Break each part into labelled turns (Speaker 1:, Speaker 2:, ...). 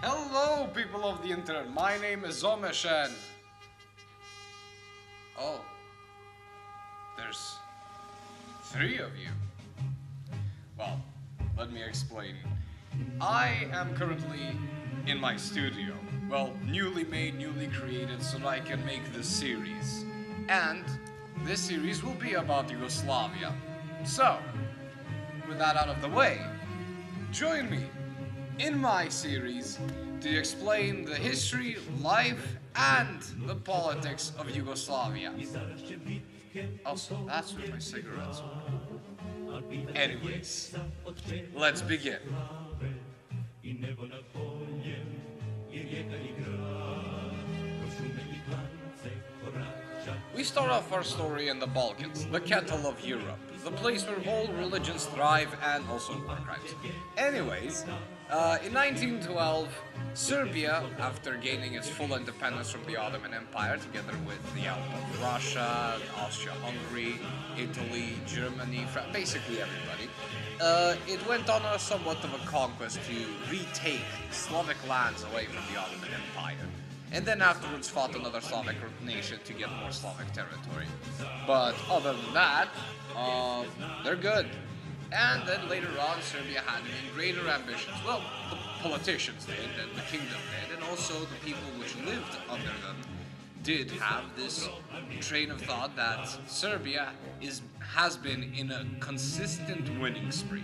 Speaker 1: Hello, people of the internet. My name is Omesh and... Oh, there's 3 of you. Well, let me explain. I am currently in my studio. Well, newly made, newly created, so that I can make this series. And this series will be about Yugoslavia. So, with that out of the way, join me in my series to explain the history, life, and the politics of Yugoslavia. Also, that's where my cigarettes are. Anyways, let's begin. We start off our story in the Balkans, the kettle of Europe, the place where all religions thrive and also war crimes. Anyways, in 1912, Serbia, after gaining its full independence from the Ottoman Empire, together with the help of Russia, Austria-Hungary, Italy, Germany, basically everybody, it went on a somewhat of a conquest to retake Slavic lands away from the Ottoman Empire. And then afterwards fought another Slavic nation to get more Slavic territory. But other than that, they're good. And then later on, Serbia had even greater ambitions. Well, the politicians did, and the kingdom did, and also the people which lived under them did have this train of thought that Serbia has been in a consistent winning spree.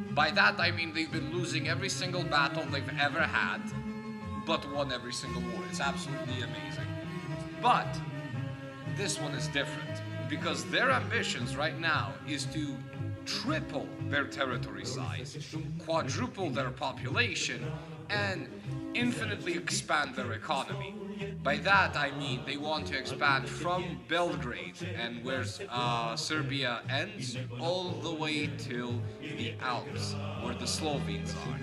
Speaker 1: By that I mean they've been losing every single battle they've ever had, but won every single war. It's absolutely amazing. But this one is different, because their ambitions right now is to triple their territory size, quadruple their population, and infinitely expand their economy. By that I mean they want to expand from Belgrade and where Serbia ends all the way till the Alps, where the Slovenes are.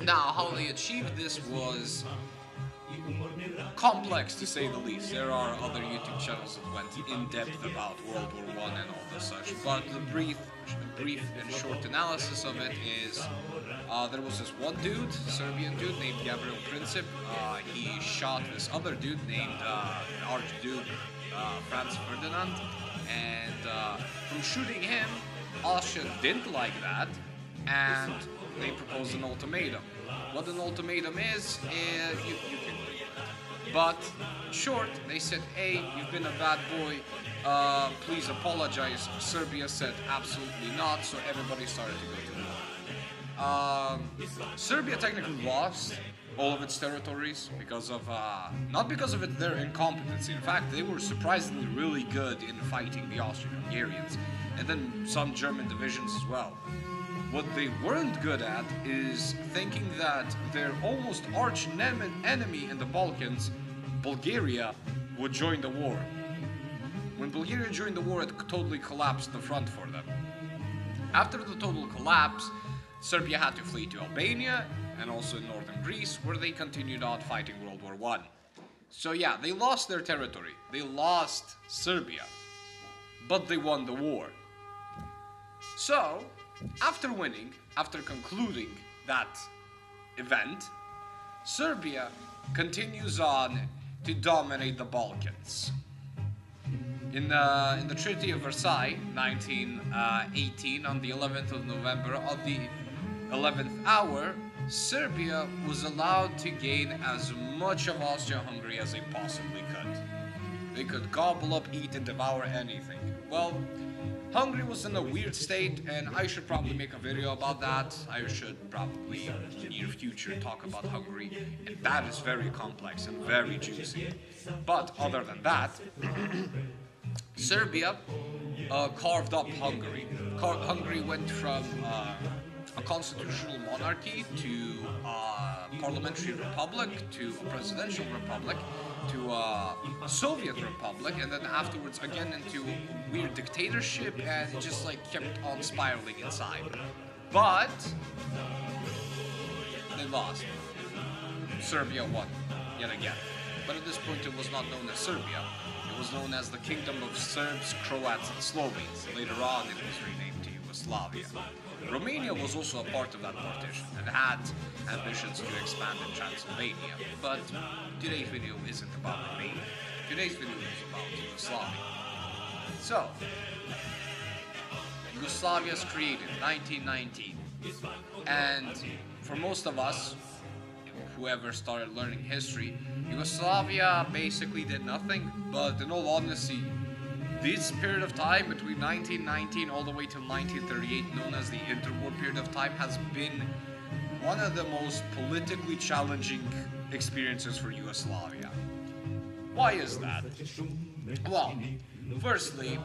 Speaker 1: Now, how they achieved this was complex, to say the least. There are other YouTube channels that went in depth about World War I and all this such, but the brief and short analysis of it is there was this one dude, Serbian dude named Gabriel Princip. He shot this other dude named Archduke Franz Ferdinand, and from shooting him, Austria didn't like that, and they proposed an ultimatum. What an ultimatum is you can read it. But, short, they said, hey, you've been a bad boy, please apologize. Serbia said, absolutely not, so everybody started to go to war. Serbia technically lost all of its territories because of, not because of their incompetency. In fact, they were surprisingly really good in fighting the Austrian-Hungarians, and then some German divisions as well. What they weren't good at is thinking that their almost arch enemy in the Balkans, Bulgaria, would join the war. When Bulgaria joined the war, it totally collapsed the front for them. After the total collapse, Serbia had to flee to Albania and also in northern Greece, where they continued on fighting World War I. So yeah, they lost their territory. They lost Serbia, but they won the war. So, after concluding that event, Serbia continues on to dominate the Balkans. In the Treaty of Versailles, 1918, on the 11th of November, on the 11th hour, Serbia was allowed to gain as much of Austria-Hungary as they possibly could. They could gobble up, eat, and devour anything. Well, Hungary was in a weird state, and I should probably make a video about that. I should probably, in the near future, talk about Hungary, and that is very complex and very juicy. But other than that, Serbia carved up Hungary. Hungary went from a constitutional monarchy to a parliamentary republic to a presidential republic to a Soviet republic, and then afterwards again into a weird dictatorship, and it just like kept on spiraling inside. But they lost. Serbia won yet again. But at this point it was not known as Serbia. It was known as the Kingdom of Serbs, Croats, and Slovenes. Later on it was renamed to Yugoslavia. Romania was also a part of that partition and had ambitions to expand in Transylvania, but today's video isn't about Romania. Today's video is about Yugoslavia. So, Yugoslavia is created in 1919, and for most of us, whoever started learning history, Yugoslavia basically did nothing, but in all honesty, this period of time between 1919 all the way till 1938, known as the interwar period of time, has been one of the most politically challenging experiences for Yugoslavia. Why is that? Well, firstly,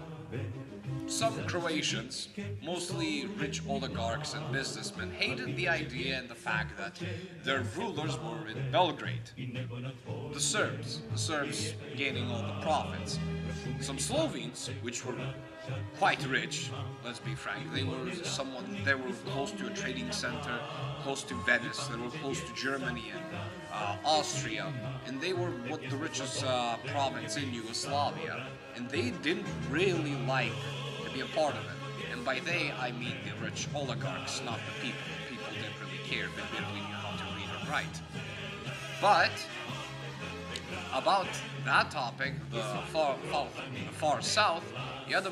Speaker 1: some Croatians, mostly rich oligarchs and businessmen, hated the idea and the fact that their rulers were in Belgrade. The Serbs gaining all the profits. Some Slovenes, which were quite rich, let's be frank, they were close to a trading center, close to Venice, they were close to Germany and Austria, and they were the richest province in Yugoslavia, and they didn't really like to be a part of it. And by they, I mean the rich oligarchs, not the people. The people didn't really care, they barely knew how to read or write. But about that topic, the far south, you had a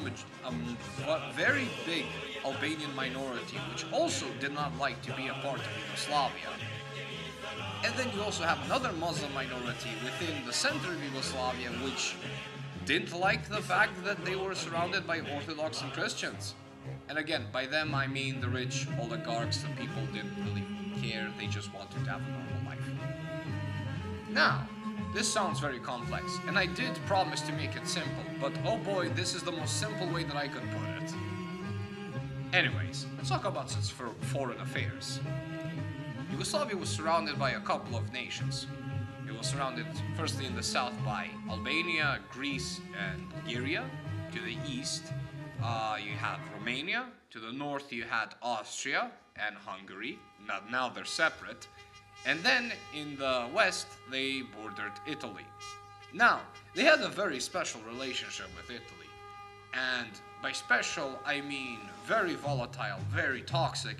Speaker 1: very big Albanian minority, which also did not like to be a part of Yugoslavia. And then you also have another Muslim minority within the center of Yugoslavia, which didn't like the fact that they were surrounded by Orthodox and Christians. And again, by them I mean the rich oligarchs, the people didn't really care, they just wanted to have a normal life. Now, this sounds very complex, and I did promise to make it simple, but oh boy, this is the most simple way that I could put it. Anyways, let's talk about its foreign affairs. Yugoslavia was surrounded by a couple of nations. It was surrounded firstly in the south by Albania, Greece, and Bulgaria. To the east, you had Romania. To the north, you had Austria and Hungary. Now they're separate. And then in the west, they bordered Italy. Now, they had a very special relationship with Italy. And by special, I mean very volatile, very toxic.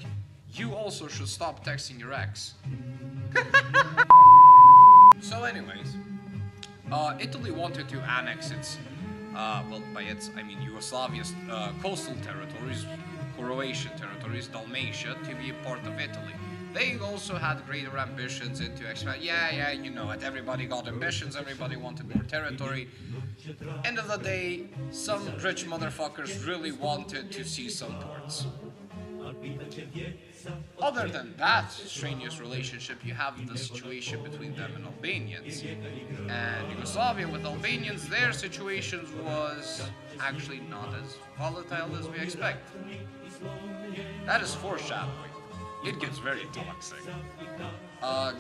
Speaker 1: You also should stop texting your ex. So anyways, Italy wanted to annex its, by its, I mean Yugoslavia's coastal territories, Croatian territories, Dalmatia, to be a part of Italy. They also had greater ambitions into expand. Yeah, you know it. Everybody got ambitions. Everybody wanted more territory. End of the day, some rich motherfuckers really wanted to see some ports. Other than that strenuous relationship, you have the situation between them and Albanians. And Yugoslavia with Albanians, their situation was actually not as volatile as we expect. That is foreshadowing. It gets very toxic.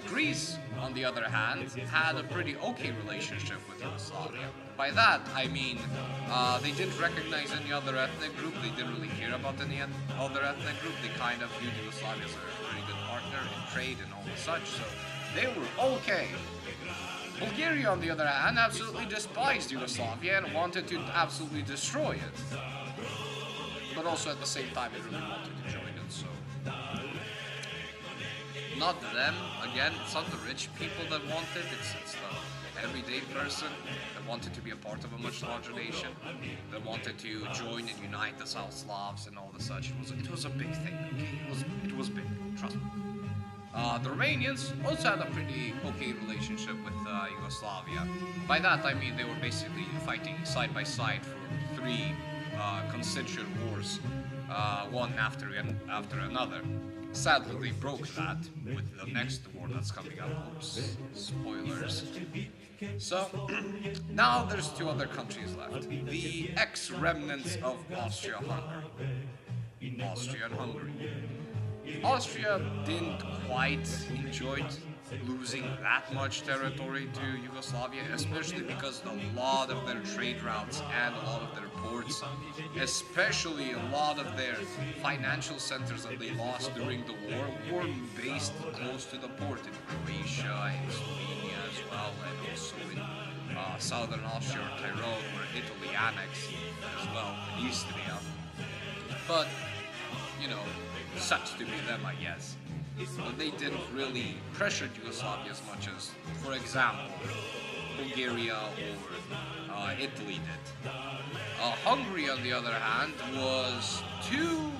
Speaker 1: Greece, on the other hand, had a pretty okay relationship with Yugoslavia. By that, I mean, they didn't recognize any other ethnic group, they didn't really care about any other ethnic group, they kind of viewed Yugoslavia as a very good partner in trade and all such, so they were okay. Bulgaria, on the other hand, absolutely despised Yugoslavia and wanted to absolutely destroy it. But also at the same time, it really wanted to join it, so... Not them, again, it's not the rich people that want it, it's the everyday person that wanted to be a part of a much larger nation, that wanted to join and unite the South Slavs and all the such. It was a big thing, okay? It was big, trust me. The Romanians also had a pretty okay relationship with Yugoslavia. By that I mean they were basically fighting side by side for 3 constituent wars, one after another. Sadly, they broke that with the next war that's coming up. Oops, spoilers. So, now there's 2 other countries left. The ex-remnants of Austria-Hungary. Austria and Hungary. Austria didn't quite enjoy losing that much territory to Yugoslavia, especially because a lot of their trade routes and a lot of their ports, especially a lot of their financial centers that they lost during the war, were based close to the port in Croatia and Slovenia as well, and also in southern Austria or Tyrol, where Italy annexed as well, and Istria. But set to be them, I guess. But they didn't really pressure Yugoslavia as much as, for example, Bulgaria or Italy did. Hungary, on the other hand, was too,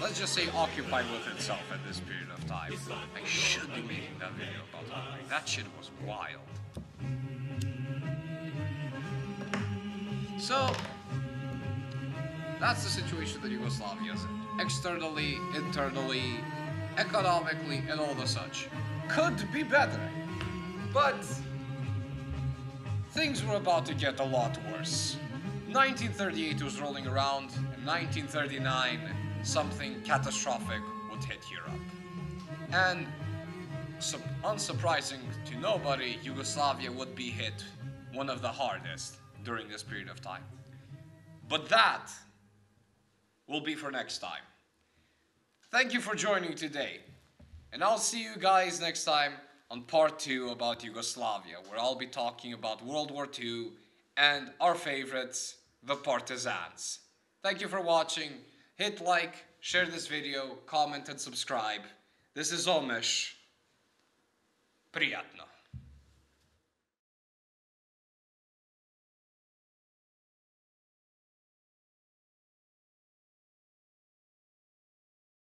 Speaker 1: let's just say, occupied with itself at this period of time. I should be making that video about Hungary. That shit was wild. So, that's the situation that Yugoslavia is in. Externally, internally, economically, and all the such. Could be better. But things were about to get a lot worse. 1938 was rolling around, and 1939, something catastrophic would hit Europe. And, unsurprising to nobody, Yugoslavia would be hit one of the hardest during this period of time. But that will be for next time. Thank you for joining today, and I'll see you guys next time on part 2 about Yugoslavia, where I'll be talking about World War II and our favorites, the partisans. Thank you for watching. Hit like, share this video, comment and subscribe. This is Omesh. Приятно.